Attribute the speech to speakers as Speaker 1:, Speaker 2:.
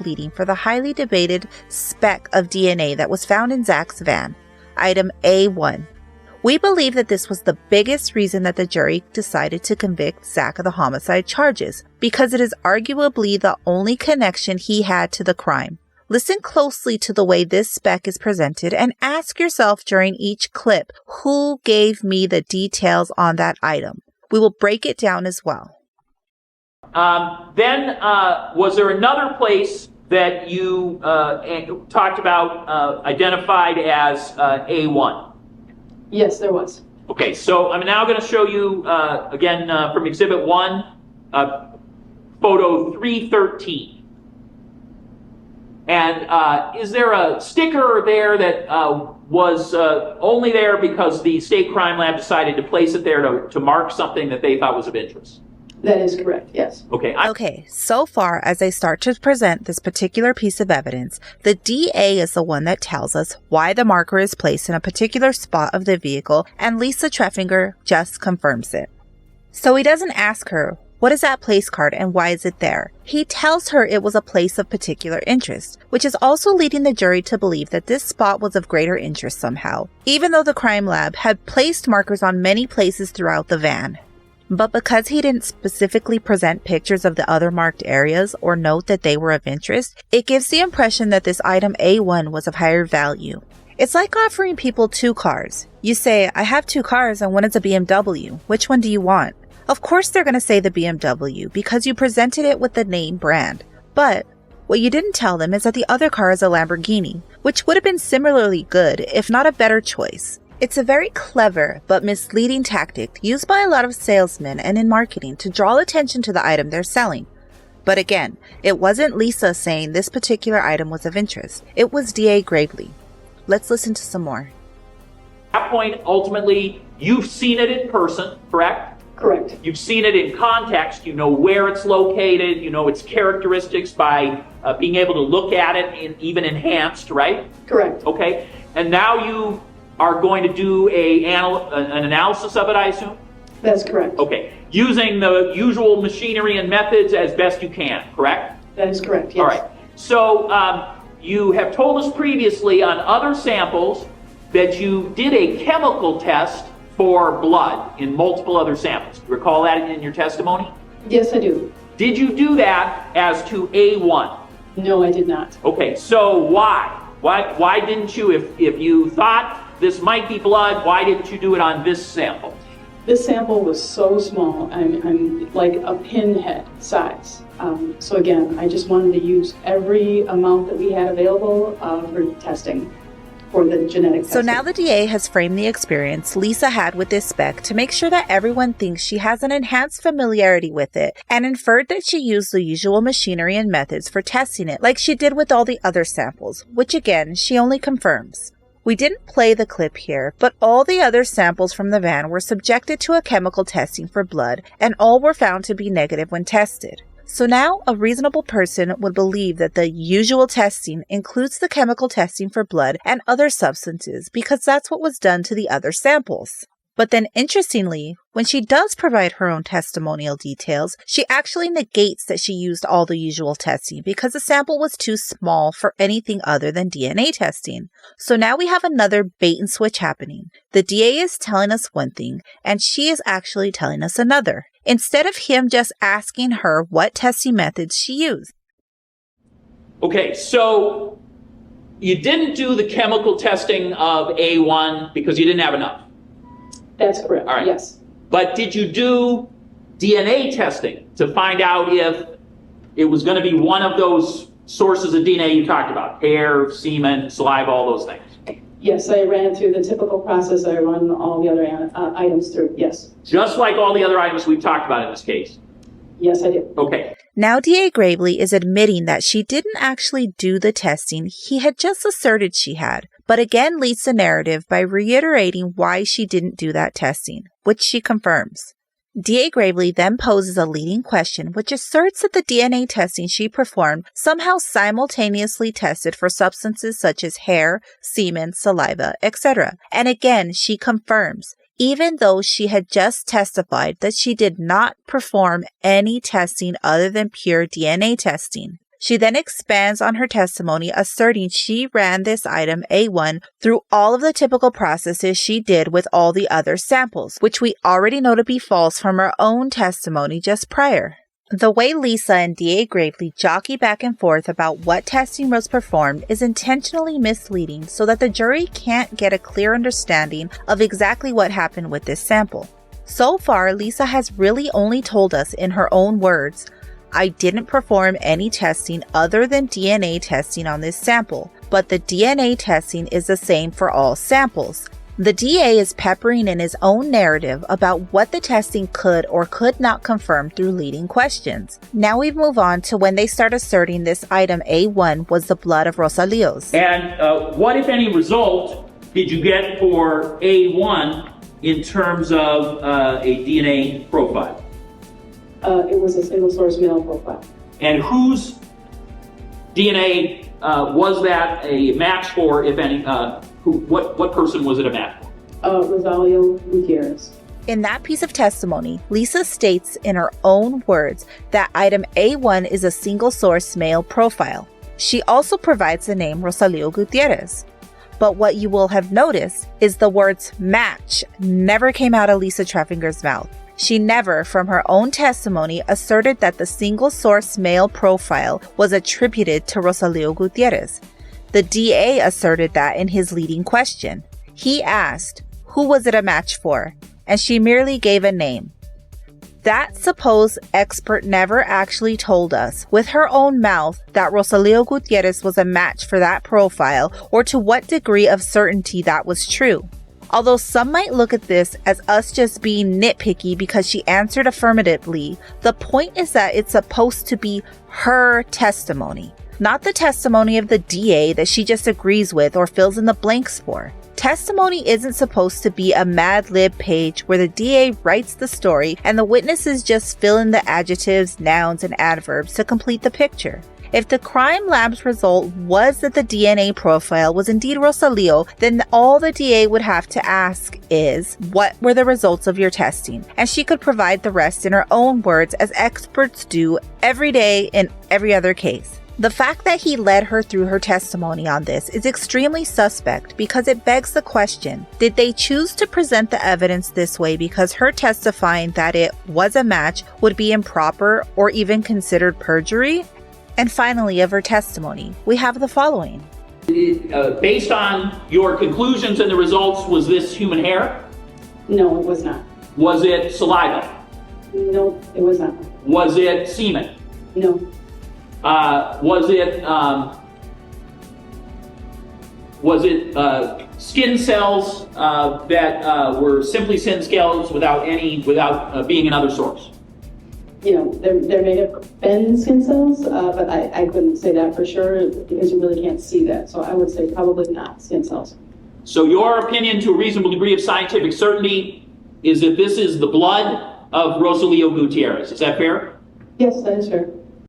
Speaker 1: bleeding for the highly debated speck of DNA that was found in Zach's van, item A1. We believe that this was the biggest reason that the jury decided to convict Zach of the homicide charges, because it is arguably the only connection he had to the crime. Listen closely to the way this speck is presented and ask yourself during each clip, who gave me the details on that item? We will break it down as well.
Speaker 2: Then was there another place that you talked about identified as A1?
Speaker 3: Yes, there was.
Speaker 2: Okay, so I'm now going to show you, again, from Exhibit 1, photo 313. And is there a sticker there that was only there because the state crime lab decided to place it there to mark something that they thought was of interest?
Speaker 3: That is correct, yes.
Speaker 1: Okay, so far as I start to present this particular piece of evidence, the DA is the one that tells us why the marker is placed in a particular spot of the vehicle, and Lisa Treffinger just confirms it. So he doesn't ask her, what is that place card and why is it there? He tells her it was a place of particular interest, which is also leading the jury to believe that this spot was of greater interest somehow, even though the crime lab had placed markers on many places throughout the van. But because he didn't specifically present pictures of the other marked areas or note that they were of interest, it gives the impression that this item A1 was of higher value. It's like offering people 2 cars. You say, I have 2 cars and one is a BMW. Which one do you want? Of course they're going to say the BMW because you presented it with the name brand. But what you didn't tell them is that the other car is a Lamborghini, which would have been similarly good, if not a better choice. It's a very clever but misleading tactic used by a lot of salesmen and in marketing to draw attention to the item they're selling. But again, it wasn't Lisa saying this particular item was of interest. It was DA Graveley. Let's listen to some more.
Speaker 2: At that point, ultimately, you've seen it in person, correct?
Speaker 3: Correct.
Speaker 2: You've seen it in context. You know where it's located. You know its characteristics by being able to look at it, even enhanced, right?
Speaker 3: Correct.
Speaker 2: Okay. And now you are going to do an analysis of it, I assume?
Speaker 3: That's correct.
Speaker 2: Okay. Using the usual machinery and methods as best you can, correct?
Speaker 3: That is correct, yes.
Speaker 2: All right. So you have told us previously on other samples that you did a chemical test for blood in multiple other samples. Do you recall that in your testimony?
Speaker 3: Yes, I do.
Speaker 2: Did you do that as to A1?
Speaker 3: No, I did not.
Speaker 2: Okay, so why? Why didn't you, if you thought this might be blood, why didn't you do it on this sample?
Speaker 3: This sample was so small, I'm like a pinhead size. So again, I just wanted to use every amount that we had available for testing, for the genetic testing.
Speaker 1: So now the DA has framed the experience Lisa had with this spec to make sure that everyone thinks she has an enhanced familiarity with it, and inferred that she used the usual machinery and methods for testing it like she did with all the other samples, which again, she only confirms. We didn't play the clip here, but all the other samples from the van were subjected to a chemical testing for blood, and all were found to be negative when tested. So now a reasonable person would believe that the usual testing includes the chemical testing for blood and other substances because that's what was done to the other samples. But then interestingly, when she does provide her own testimonial details, she actually negates that she used all the usual testing because the sample was too small for anything other than DNA testing. So now we have another bait and switch happening. The DA is telling us one thing, and she is actually telling us another, instead of him just asking her what testing methods she used.
Speaker 2: Okay, so you didn't do the chemical testing of A1 because you didn't have enough.
Speaker 3: That's correct,
Speaker 2: all right.
Speaker 3: Yes.
Speaker 2: But did you do DNA testing to find out if it was going to be one of those sources of DNA you talked about? Hair, semen, saliva, all those things.
Speaker 3: Yes, I ran through the typical process. I run all the other items through, yes.
Speaker 2: Just like all the other items we've talked about in this case?
Speaker 3: Yes, I did.
Speaker 2: Okay.
Speaker 1: Now DA Graveley is admitting that she didn't actually do the testing he had just asserted she had, but again leads the narrative by reiterating why she didn't do that testing, which she confirms. DA Graveley then poses a leading question which asserts that the DNA testing she performed somehow simultaneously tested for substances such as hair, semen, saliva, etc. And again, she confirms, even though she had just testified that she did not perform any testing other than pure DNA testing. She then expands on her testimony, asserting she ran this item A1 through all of the typical processes she did with all the other samples, which we already know to be false from her own testimony just prior. The way Lisa and DA Graveley jockey back and forth about what testing was performed is intentionally misleading so that the jury can't get a clear understanding of exactly what happened with this sample. So far, Lisa has really only told us in her own words, "I didn't perform any testing other than DNA testing on this sample, but the DNA testing is the same for all samples." The DA is peppering in his own narrative about what the testing could or could not confirm through leading questions. Now we move on to when they start asserting this item A1 was the blood of Rosalio's.
Speaker 2: And what, if any, result did you get for A1 in terms of a DNA profile?
Speaker 3: It was a single source male profile.
Speaker 2: And whose DNA was that a match for, if any? What person was it a match for?
Speaker 3: Rosalio Gutierrez.
Speaker 1: In that piece of testimony, Lisa states in her own words that item A1 is a single source male profile. She also provides the name Rosalio Gutierrez. But what you will have noticed is the words match never came out of Lisa Treffinger's mouth. She never, from her own testimony, asserted that the single source male profile was attributed to Rosalio Gutierrez. The DA asserted that in his leading question. He asked, "Who was it a match for?" And she merely gave a name. That supposed expert never actually told us, with her own mouth, that Rosalio Gutierrez was a match for that profile or to what degree of certainty that was true. Although some might look at this as us just being nitpicky because she answered affirmatively, the point is that it's supposed to be her testimony, not the testimony of the DA that she just agrees with or fills in the blanks for. Testimony isn't supposed to be a Mad Lib page where the DA writes the story and the witnesses just fill in the adjectives, nouns, and adverbs to complete the picture. If the crime lab's result was that the DNA profile was indeed Rosalio, then all the DA would have to ask is, what were the results of your testing? And she could provide the rest in her own words, as experts do every day in every other case. The fact that he led her through her testimony on this is extremely suspect because it begs the question, did they choose to present the evidence this way because her testifying that it was a match would be improper or even considered perjury? And finally, of her testimony, we have the following.
Speaker 2: Based on your conclusions and the results, was this human hair?
Speaker 3: No, it was not.
Speaker 2: Was it saliva?
Speaker 3: No, it was not.
Speaker 2: Was it semen?
Speaker 3: No.
Speaker 2: Was it skin cells that were simply skin cells without being another source?
Speaker 3: You know, there may have been skin cells, but I couldn't say that for sure because you really can't see that. So I would say probably not skin cells.
Speaker 2: So your opinion to a reasonable degree of scientific certainty is that this is the blood of Rosalio Gutierrez. Is that fair?
Speaker 3: Yes, that is fair.